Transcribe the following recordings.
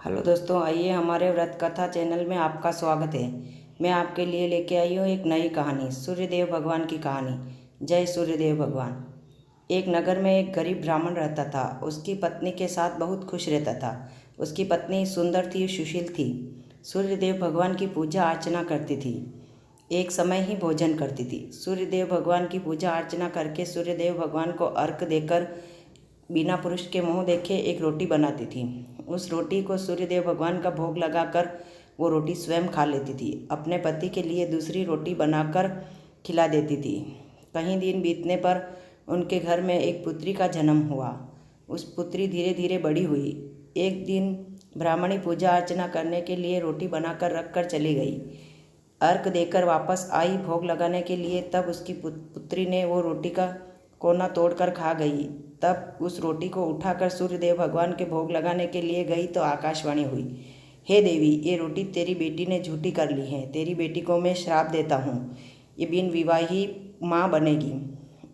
Hello दोस्तों, आइए हमारे व्रत कथा चैनल में आपका स्वागत है। मैं आपके लिए लेके आई हूँ एक नई कहानी, सूर्यदेव भगवान की कहानी। जय सूर्यदेव भगवान। एक नगर में एक गरीब ब्राह्मण रहता था। उसकी पत्नी के साथ बहुत खुश रहता था। उसकी पत्नी सुंदर थी, सुशील थी। सूर्यदेव भगवान की पूजा अर्चना करती थी। एक समय ही भोजन करती थी। सूर्यदेव भगवान की पूजा अर्चना करके सूर्यदेव भगवान को अर्घ देकर बिना पुरुष के मुँह देखे एक रोटी बनाती थी। उस रोटी को सूर्यदेव भगवान का भोग लगाकर वो रोटी स्वयं खा लेती थी। अपने पति के लिए दूसरी रोटी बनाकर खिला देती थी। कई दिन बीतने पर उनके घर में एक पुत्री का जन्म हुआ। उस पुत्री धीरे धीरे बड़ी हुई। एक दिन ब्राह्मणी पूजा अर्चना करने के लिए रोटी बनाकर रख कर चली गई। अर्घ देकर वापस आई भोग लगाने के लिए। तब उसकी पुत्री ने वो रोटी का कोना तोड़कर खा गई। तब उस रोटी को उठाकर सूर्यदेव भगवान के भोग लगाने के लिए गई तो आकाशवाणी हुई, हे देवी, ये रोटी तेरी बेटी ने झूठी कर ली है। तेरी बेटी को मैं श्राप देता हूँ। ये बिन विवाही माँ बनेगी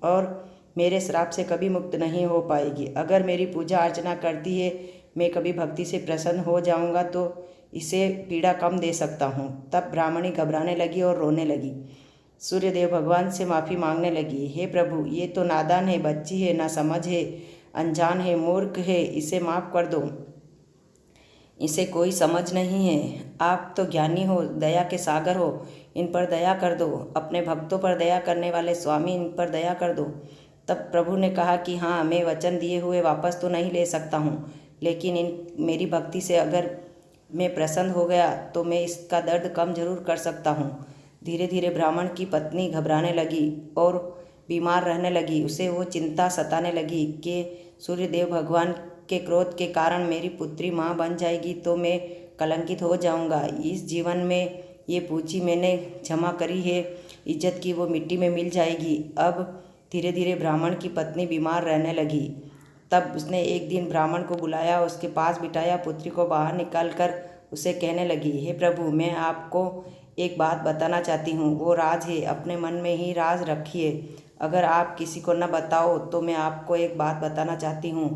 और मेरे श्राप से कभी मुक्त नहीं हो पाएगी। अगर मेरी पूजा अर्चना करती है, मैं कभी भक्ति से प्रसन्न हो जाऊँगा तो इसे पीड़ा कम दे सकता हूँ। तब ब्राह्मणी घबराने लगी और रोने लगी। सूर्यदेव भगवान से माफ़ी मांगने लगी, हे प्रभु, ये तो नादान है, बच्ची है, ना समझ है, अनजान है, मूर्ख है, इसे माफ़ कर दो। इसे कोई समझ नहीं है। आप तो ज्ञानी हो, दया के सागर हो, इन पर दया कर दो। अपने भक्तों पर दया करने वाले स्वामी, इन पर दया कर दो। तब प्रभु ने कहा कि हाँ, मैं वचन दिए हुए वापस तो नहीं ले सकता हूँ, लेकिन मेरी भक्ति से अगर मैं प्रसन्न हो गया तो मैं इसका दर्द कम जरूर कर सकता हूँ। धीरे धीरे ब्राह्मण की पत्नी घबराने लगी और बीमार रहने लगी। उसे वो चिंता सताने लगी कि सूर्यदेव भगवान के क्रोध के कारण मेरी पुत्री माँ बन जाएगी तो मैं कलंकित हो जाऊंगा। इस जीवन में ये पूंजी मैंने जमा करी है, इज्जत की, वो मिट्टी में मिल जाएगी। अब धीरे धीरे ब्राह्मण की पत्नी बीमार रहने लगी। तब उसने एक दिन ब्राह्मण को बुलाया, उसके पास बिठाया, पुत्री को बाहर निकाल कर उसे कहने लगी, हे प्रभु, मैं आपको एक बात बताना चाहती हूँ। वो राज है, अपने मन में ही राज रखिए। अगर आप किसी को न बताओ तो मैं आपको एक बात बताना चाहती हूँ।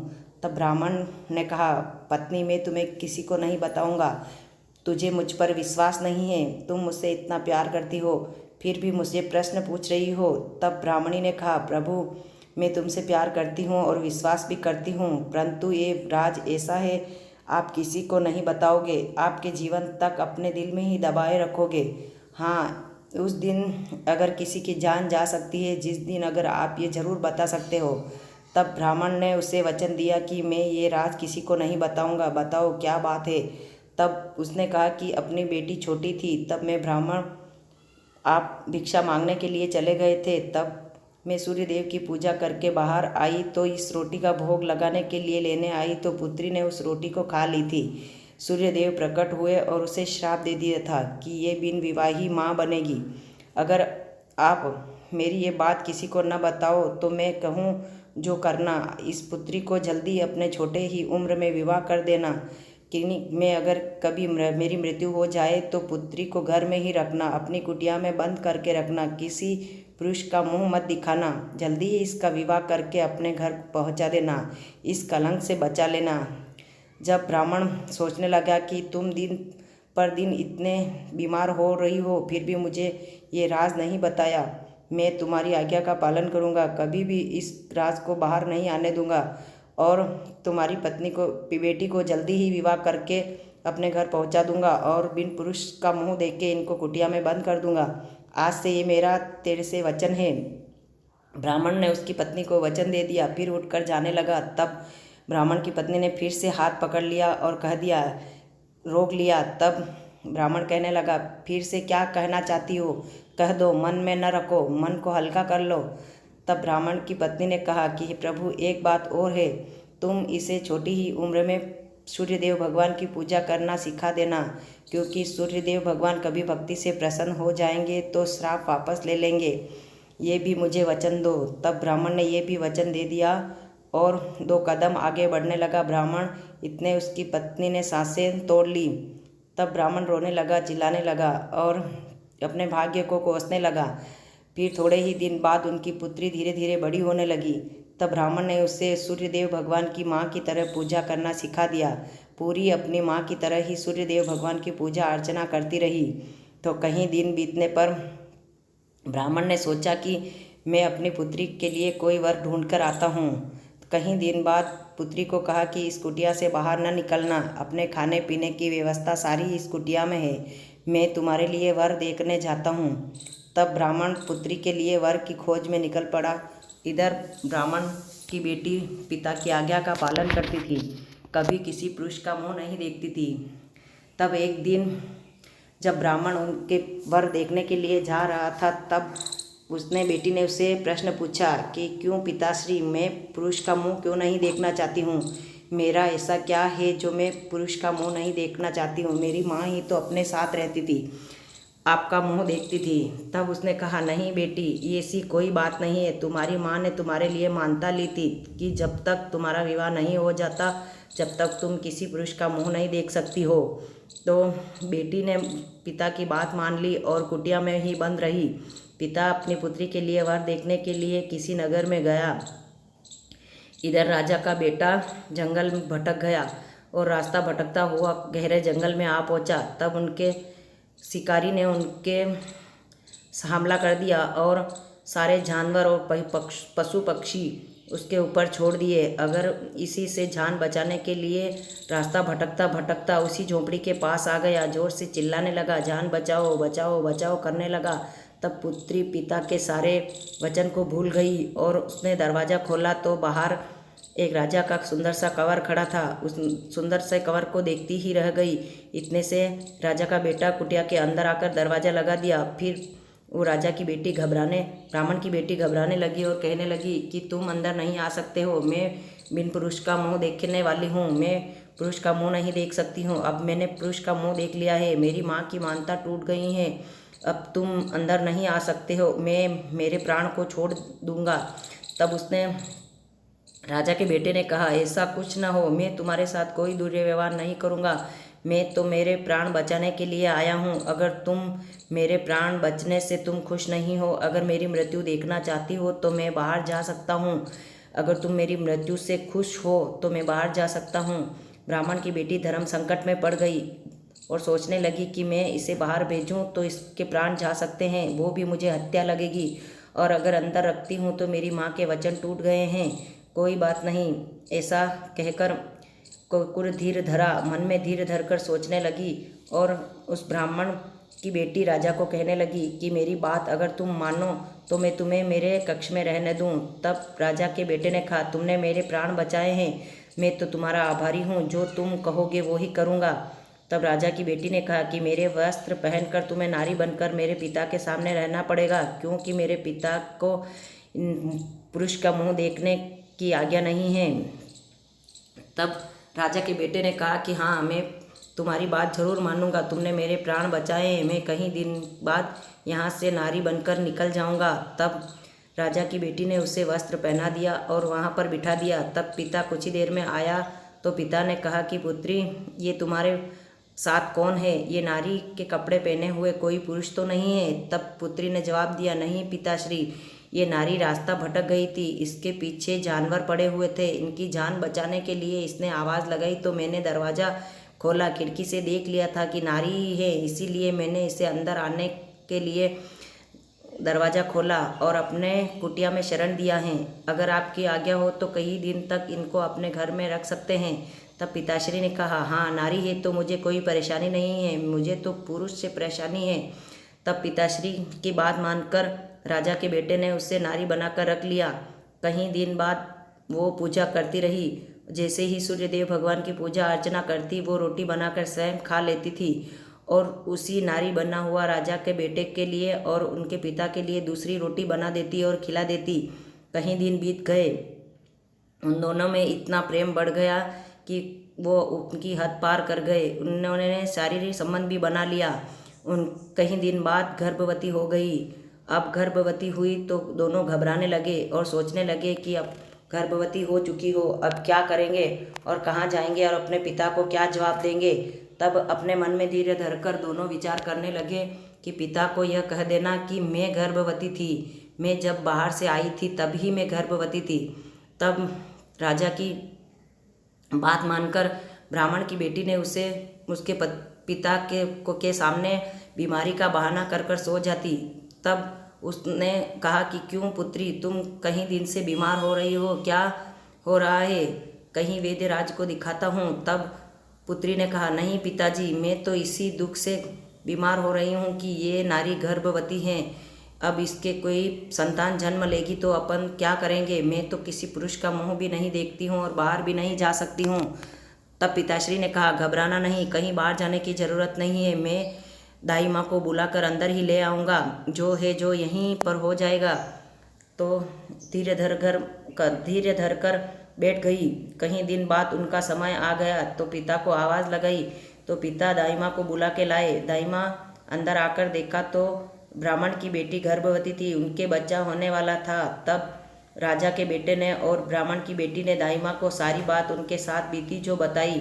तब ब्राह्मण ने कहा, पत्नी, मैं तुम्हें किसी को नहीं बताऊँगा। तुझे मुझ पर विश्वास नहीं है। तुम मुझसे इतना प्यार करती हो, फिर भी मुझसे प्रश्न पूछ रही हो। तब ब्राह्मणी ने कहा, प्रभु, मैं तुमसे प्यार करती हूँ और विश्वास भी करती हूँ, परंतु ये राज ऐसा है, आप किसी को नहीं बताओगे, आपके जीवन तक अपने दिल में ही दबाए रखोगे। हाँ, उस दिन अगर किसी की जान जा सकती है, जिस दिन अगर आप ये ज़रूर बता सकते हो। तब ब्राह्मण ने उसे वचन दिया कि मैं ये राज किसी को नहीं बताऊंगा। बताओ क्या बात है। तब उसने कहा कि अपनी बेटी छोटी थी, तब मैं ब्राह्मण आप भिक्षा मांगने के लिए चले गए थे। तब मैं सूर्यदेव की पूजा करके बाहर आई तो इस रोटी का भोग लगाने के लिए लेने आई तो पुत्री ने उस रोटी को खा ली थी। सूर्यदेव प्रकट हुए और उसे श्राप दे दिया था कि ये बिन विवाही माँ बनेगी। अगर आप मेरी ये बात किसी को न बताओ तो मैं कहूँ जो करना, इस पुत्री को जल्दी अपने छोटे ही उम्र में विवाह कर देना। कि मैं अगर कभी मेरी मृत्यु हो जाए तो पुत्री को घर में ही रखना, अपनी कुटिया में बंद करके रखना, किसी पुरुष का मुंह मत दिखाना। जल्दी ही इसका विवाह करके अपने घर पहुंचा देना, इस कलंक से बचा लेना। जब ब्राह्मण सोचने लगा कि तुम दिन पर दिन इतने बीमार हो रही हो, फिर भी मुझे ये राज नहीं बताया, मैं तुम्हारी आज्ञा का पालन करूँगा, कभी भी इस राज को बाहर नहीं आने दूंगा और तुम्हारी पत्नी को, बेटी को जल्दी ही विवाह करके अपने घर पहुंचा दूंगा और बिन पुरुष का मुंह देख के इनको कुटिया में बंद कर दूंगा। आज से ये मेरा तेरे से वचन है। ब्राह्मण ने उसकी पत्नी को वचन दे दिया, फिर उठकर जाने लगा। तब ब्राह्मण की पत्नी ने फिर से हाथ पकड़ लिया और कह दिया, रोक लिया। तब ब्राह्मण कहने लगा, फिर से क्या कहना चाहती हो, कह दो, मन में न रखो, मन को हल्का कर लो। तब ब्राह्मण की पत्नी ने कहा कि प्रभु, एक बात और है, तुम इसे छोटी ही उम्र में सूर्यदेव भगवान की पूजा करना सिखा देना, क्योंकि सूर्यदेव भगवान कभी भक्ति से प्रसन्न हो जाएंगे तो श्राप वापस ले लेंगे। ये भी मुझे वचन दो। तब ब्राह्मण ने ये भी वचन दे दिया और 2 कदम आगे बढ़ने लगा। ब्राह्मण इतने उसकी पत्नी ने सांसें तोड़ ली। तब ब्राह्मण रोने लगा, चिल्लाने लगा और अपने भाग्य को कोसने लगा। फिर थोड़े ही दिन बाद उनकी पुत्री धीरे धीरे बड़ी होने लगी। तब ब्राह्मण ने उसे सूर्यदेव भगवान की माँ की तरह पूजा करना सिखा दिया। पूरी अपनी माँ की तरह ही सूर्यदेव भगवान की पूजा अर्चना करती रही। तो कहीं दिन बीतने पर ब्राह्मण ने सोचा कि मैं अपनी पुत्री के लिए कोई वर ढूंढ कर आता हूँ। कहीं दिन बाद पुत्री को कहा कि इस कुटिया से बाहर न निकलना, अपने खाने पीने की व्यवस्था सारी इस कुटिया में है, मैं तुम्हारे लिए वर देखने जाता हूँ। तब ब्राह्मण पुत्री के लिए वर की खोज में निकल पड़ा। इधर ब्राह्मण की बेटी पिता की आज्ञा का पालन करती थी, कभी किसी पुरुष का मुँह नहीं देखती थी। तब एक दिन जब ब्राह्मण उनके वर देखने के लिए जा रहा था, तब उसने बेटी ने उससे प्रश्न पूछा कि क्यों पिताश्री, मैं पुरुष का मुंह क्यों नहीं देखना चाहती हूँ? मेरा ऐसा क्या है जो मैं पुरुष का मुंह नहीं देखना चाहती हूँ? मेरी माँ ही तो अपने साथ रहती थी, आपका मुंह देखती थी। तब उसने कहा, नहीं बेटी, ये ऐसी कोई बात नहीं है। तुम्हारी माँ ने तुम्हारे लिए मानता ली थी कि जब तक तुम्हारा विवाह नहीं हो जाता, जब तक तुम किसी पुरुष का मुंह नहीं देख सकती हो। तो बेटी ने पिता की बात मान ली और कुटिया में ही बंद रही। पिता अपनी पुत्री के लिए वर देखने के लिए किसी नगर में गया। इधर राजा का बेटा जंगल में भटक गया और रास्ता भटकता हुआ गहरे जंगल में आ पहुंचा। तब उनके शिकारी ने उनके हमला कर दिया और सारे जानवर और पशु पक्षी उसके ऊपर छोड़ दिए। अगर इसी से जान बचाने के लिए रास्ता भटकता भटकता उसी झोंपड़ी के पास आ गया, जोर से चिल्लाने लगा, जान बचाओ बचाओ बचाओ करने लगा। तब पुत्री पिता के सारे वचन को भूल गई और उसने दरवाज़ा खोला तो बाहर एक राजा का सुंदर सा कंवर खड़ा था। उस सुंदर से कंवर को देखती ही रह गई। इतने से राजा का बेटा कुटिया के अंदर आकर दरवाज़ा लगा दिया। फिर वो ब्राह्मण की बेटी घबराने लगी और कहने लगी कि तुम अंदर नहीं आ सकते हो, मैं बिन पुरुष का मुंह देखने वाली हूँ, मैं पुरुष का मुंह नहीं देख सकती हूँ। अब मैंने पुरुष का मुंह देख लिया है, मेरी माँ की मानता टूट गई है, अब तुम अंदर नहीं आ सकते हो, मैं मेरे प्राण को छोड़ दूंगा। तब उसने राजा के बेटे ने कहा, ऐसा कुछ न हो, मैं तुम्हारे साथ कोई दुर्व्यवहार नहीं करूँगा, मैं तो मेरे प्राण बचाने के लिए आया हूँ। अगर तुम मेरे प्राण बचने से तुम खुश नहीं हो, अगर मेरी मृत्यु देखना चाहती हो तो मैं बाहर जा सकता हूँ, अगर तुम मेरी मृत्यु से खुश हो तो मैं बाहर जा सकता हूँ। ब्राह्मण की बेटी धर्म संकट में पड़ गई और सोचने लगी कि मैं इसे बाहर भेजूं तो इसके प्राण जा सकते हैं, वो भी मुझे हत्या लगेगी, और अगर अंदर रखती हूँ तो मेरी माँ के वचन टूट गए हैं, कोई बात नहीं। ऐसा कहकर कुकुर धीर धरा, मन में धीर धरकर सोचने लगी और उस ब्राह्मण की बेटी राजा को कहने लगी कि मेरी बात अगर तुम मानो तो मैं तुम्हें मेरे कक्ष में रहने दूं। तब राजा के बेटे ने कहा, तुमने मेरे प्राण बचाए हैं, मैं तो तुम्हारा आभारी हूँ, जो तुम कहोगे वो ही करूँगा। तब राजा की बेटी ने कहा कि मेरे वस्त्र पहनकर तुम्हें नारी बनकर मेरे पिता के सामने रहना पड़ेगा, क्योंकि मेरे पिता को पुरुष का मुँह देखने की आज्ञा नहीं है। तब राजा के बेटे ने कहा कि हाँ, मैं तुम्हारी बात जरूर मानूंगा, तुमने मेरे प्राण बचाए हैं, मैं कहीं दिन बाद यहाँ से नारी बनकर निकल जाऊँगा। तब राजा की बेटी ने उसे वस्त्र पहना दिया और वहाँ पर बिठा दिया। तब पिता कुछ ही देर में आया तो पिता ने कहा कि पुत्री, ये तुम्हारे साथ कौन है? ये नारी के कपड़े पहने हुए कोई पुरुष तो नहीं है? तब पुत्री ने जवाब दिया, नहीं पिताश्री, ये नारी रास्ता भटक गई थी, इसके पीछे जानवर पड़े हुए थे, इनकी जान बचाने के लिए इसने आवाज़ लगाई तो मैंने दरवाज़ा खोला, खिड़की से देख लिया था कि नारी ही है, इसीलिए मैंने इसे अंदर आने के लिए दरवाज़ा खोला और अपने कुटिया में शरण दिया है। अगर आपकी आज्ञा हो तो कई दिन तक इनको अपने घर में रख सकते हैं। तब पिताश्री ने कहा, हाँ, नारी है तो मुझे कोई परेशानी नहीं है, मुझे तो पुरुष से परेशानी है। तब पिताश्री की बात मानकर राजा के बेटे ने उसे नारी बनाकर रख लिया। कहीं दिन बाद वो पूजा करती रही। जैसे ही सूर्यदेव भगवान की पूजा अर्चना करती, वो रोटी बनाकर स्वयं खा लेती थी और उसी नारी बना हुआ राजा के बेटे के लिए और उनके पिता के लिए दूसरी रोटी बना देती और खिला देती। कहीं दिन बीत गए, उन दोनों में इतना प्रेम बढ़ गया कि वो उनकी हद पार कर गए। उन्होंने शारीरिक संबंध भी बना लिया। कहीं दिन बाद गर्भवती हो गई। अब गर्भवती हुई तो दोनों घबराने लगे और सोचने लगे कि अब गर्भवती हो चुकी हो, अब क्या करेंगे और कहाँ जाएंगे और अपने पिता को क्या जवाब देंगे। तब अपने मन में धीरे धरकर दोनों विचार करने लगे कि पिता को यह कह देना कि मैं गर्भवती थी, मैं जब बाहर से आई थी तभी मैं गर्भवती थी। तब राजा की बात मानकर ब्राह्मण की बेटी ने उसके पिता के सामने बीमारी का बहाना कर कर सो जाती। तब उसने कहा कि क्यों पुत्री, तुम कहीं दिन से बीमार हो रही हो, क्या हो रहा है, कहीं वैद्यराज को दिखाता हूँ। तब पुत्री ने कहा, नहीं पिताजी, मैं तो इसी दुख से बीमार हो रही हूँ कि ये नारी गर्भवती है। अब इसके कोई संतान जन्म लेगी तो अपन क्या करेंगे। मैं तो किसी पुरुष का मुंह भी नहीं देखती हूँ और बाहर भी नहीं जा सकती हूँ। तब पिताश्री ने कहा, घबराना नहीं, कहीं बाहर जाने की ज़रूरत नहीं है। मैं दाई माँ को बुलाकर अंदर ही ले आऊँगा, जो है जो यहीं पर हो जाएगा। तो धीरे धर कर बैठ गई। कहीं दिन बाद उनका समय आ गया तो पिता को आवाज़ लगाई तो पिता दाई माँ को बुला के लाए। दाई माँ अंदर आकर देखा तो ब्राह्मण की बेटी गर्भवती थी, उनके बच्चा होने वाला था। तब राजा के बेटे ने और ब्राह्मण की बेटी ने दाई माँ को सारी बात उनके साथ बीती जो बताई।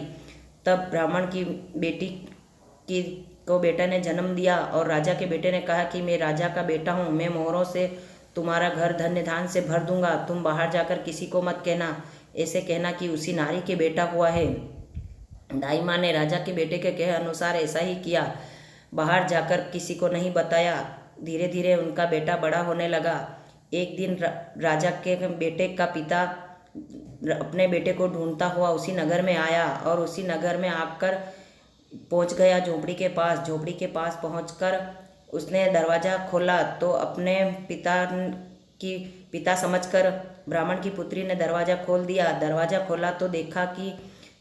तब ब्राह्मण की बेटी को बेटा ने जन्म दिया और राजा के बेटे ने कहा कि मैं राजा का बेटा हूँ, मैं मोहरों से तुम्हारा घर धन्य धान से भर दूंगा, तुम बाहर जाकर किसी को मत कहना, ऐसे कहना कि उसी नारी के बेटा हुआ है। दाई माँ ने राजा के बेटे के कहे अनुसार ऐसा ही किया, बाहर जाकर किसी को नहीं बताया। धीरे धीरे उनका बेटा बड़ा होने लगा। एक दिन राजा के बेटे का पिता अपने बेटे को ढूंढता हुआ उसी नगर में आया और उसी नगर में आकर पहुंच गया झोपड़ी के पास। झोपड़ी के पास पहुंचकर उसने दरवाज़ा खोला तो अपने पिता समझकर ब्राह्मण की पुत्री ने दरवाज़ा खोल दिया। दरवाज़ा खोला तो देखा कि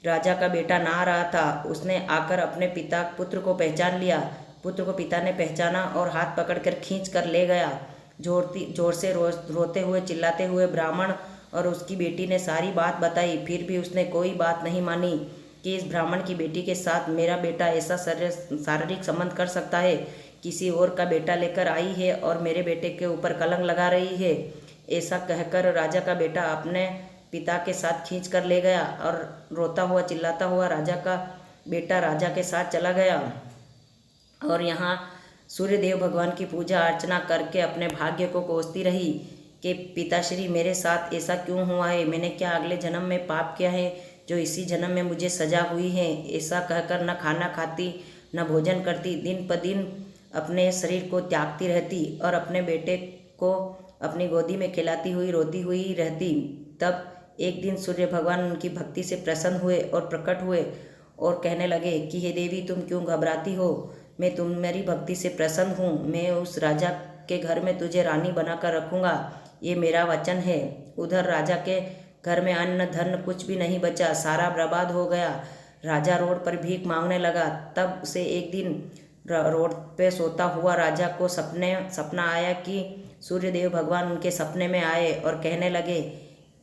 राजा का बेटा नहा रहा था। उसने आकर अपने पुत्र को पहचान लिया। पुत्र को पिता ने पहचाना और हाथ पकड़कर खींच कर ले गया। जोर से रोते हुए चिल्लाते हुए ब्राह्मण और उसकी बेटी ने सारी बात बताई। फिर भी उसने कोई बात नहीं मानी कि इस ब्राह्मण की बेटी के साथ मेरा बेटा ऐसा शारीरिक संबंध कर सकता है। किसी और का बेटा लेकर आई है और मेरे बेटे के ऊपर कलंक लगा रही है। ऐसा कहकर राजा का बेटा अपने पिता के साथ खींच कर ले गया और रोता हुआ चिल्लाता हुआ राजा का बेटा राजा के साथ चला गया। और यहाँ सूर्यदेव भगवान की पूजा अर्चना करके अपने भाग्य को कोसती रही कि पिताश्री मेरे साथ ऐसा क्यों हुआ है, मैंने क्या अगले जन्म में पाप किया है जो इसी जन्म में मुझे सजा हुई है। ऐसा कहकर न खाना खाती न भोजन करती, दिन प दिन अपने शरीर को त्यागती रहती और अपने बेटे को अपनी गोदी में खिलाती हुई रोती हुई रहती। तब एक दिन सूर्य भगवान उनकी भक्ति से प्रसन्न हुए और प्रकट हुए और कहने लगे कि हे देवी, तुम क्यों घबराती हो, मैं तुम्हारी भक्ति से प्रसन्न हूँ। मैं उस राजा के घर में तुझे रानी बनाकर रखूँगा, ये मेरा वचन है। उधर राजा के घर में अन्न धन कुछ भी नहीं बचा, सारा बर्बाद हो गया। राजा रोड पर भीख मांगने लगा। तब उसे एक दिन रोड पे सोता हुआ राजा को सपना आया कि सूर्यदेव भगवान उनके सपने में आए और कहने लगे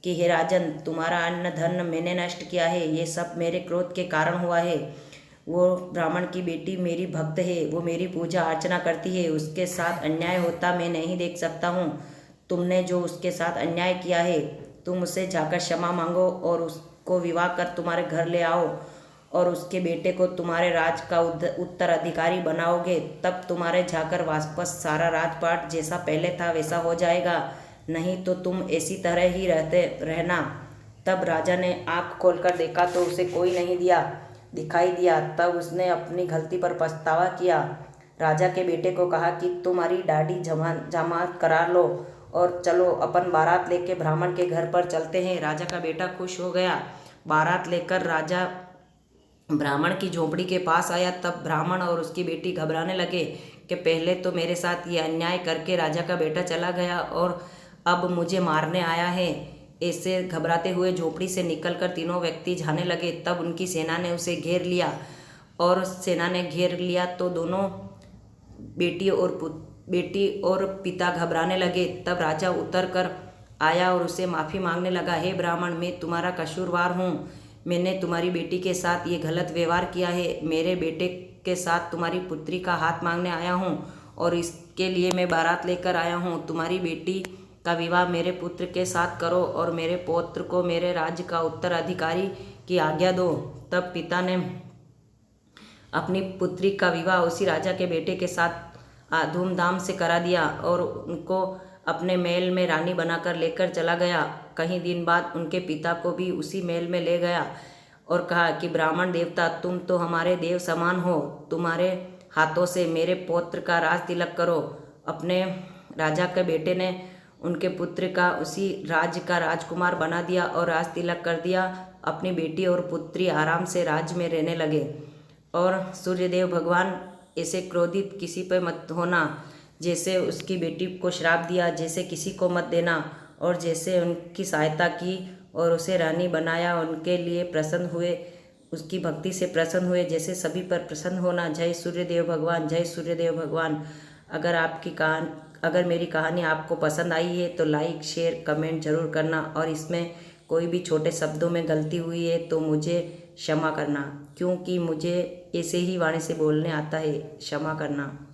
कि हे राजन, तुम्हारा अन्न धन मैंने नष्ट किया है, ये सब मेरे क्रोध के कारण हुआ है। वो ब्राह्मण की बेटी मेरी भक्त है, वो मेरी पूजा अर्चना करती है, उसके साथ अन्याय होता मैं नहीं देख सकता हूँ। तुमने जो उसके साथ अन्याय किया है, तुम उससे जाकर क्षमा मांगो और उसको विवाह कर तुम्हारे घर ले आओ और उसके बेटे को तुम्हारे राज का उत्तराधिकारी बनाओगे। तब तुम्हारे जाकर वापस सारा राजपाट जैसा पहले था वैसा हो जाएगा, नहीं तो तुम ऐसी तरह ही रहना। तब राजा ने आँख खोलकर देखा तो उसे कोई नहीं दिखाई दिया। तब उसने अपनी गलती पर पछतावा किया। राजा के बेटे को कहा कि तुम्हारी दाढ़ी जमात करा लो और चलो अपन बारात लेके ब्राह्मण के घर पर चलते हैं। राजा का बेटा खुश हो गया। बारात लेकर राजा ब्राह्मण की झोपड़ी के पास आया। तब ब्राह्मण और उसकी बेटी घबराने लगे कि पहले तो मेरे साथ ये अन्याय करके राजा का बेटा चला गया और अब मुझे मारने आया है। ऐसे घबराते हुए झोपड़ी से निकलकर तीनों व्यक्ति जाने लगे। तब उनकी सेना ने उसे घेर लिया और सेना ने घेर लिया तो दोनों बेटी और पिता घबराने लगे। तब राजा उतर कर आया और उसे माफ़ी मांगने लगा। हे ब्राह्मण, मैं तुम्हारा कसूरवार हूँ, मैंने तुम्हारी बेटी के साथ ये गलत व्यवहार किया है। मेरे बेटे के साथ तुम्हारी पुत्री का हाथ मांगने आया हूँ और इसके लिए मैं बारात लेकर आया हूँ। तुम्हारी बेटी का विवाह मेरे पुत्र के साथ करो और मेरे पौत्र को मेरे राज्य का उत्तराधिकारी की आज्ञा दो। तब पिता ने अपनी पुत्री का विवाह उसी राजा के बेटे के साथ धूमधाम से करा दिया और उनको अपने महल में रानी बनाकर लेकर चला गया। कहीं दिन बाद उनके पिता को भी उसी महल में ले गया और कहा कि ब्राह्मण देवता, तुम तो हमारे देव समान हो, तुम्हारे हाथों से मेरे पौत्र का राज तिलक करो। अपने राजा के बेटे ने उनके पुत्र का उसी राज्य का राजकुमार बना दिया और राज तिलक कर दिया। अपनी बेटी और पुत्री आराम से राज्य में रहने लगे। और सूर्यदेव भगवान ऐसे क्रोधित किसी पर मत होना, जैसे उसकी बेटी को श्राप दिया, जैसे किसी को मत देना, और जैसे उनकी सहायता की और उसे रानी बनाया, उनके लिए प्रसन्न हुए, उसकी भक्ति से प्रसन्न हुए, जैसे सभी पर प्रसन्न होना। जय सूर्यदेव भगवान, जय सूर्यदेव भगवान। अगर मेरी कहानी आपको पसंद आई है तो लाइक शेयर कमेंट जरूर करना, और इसमें कोई भी छोटे शब्दों में गलती हुई है तो मुझे क्षमा करना, क्योंकि मुझे ऐसे ही वाणी से बोलने आता है। क्षमा करना।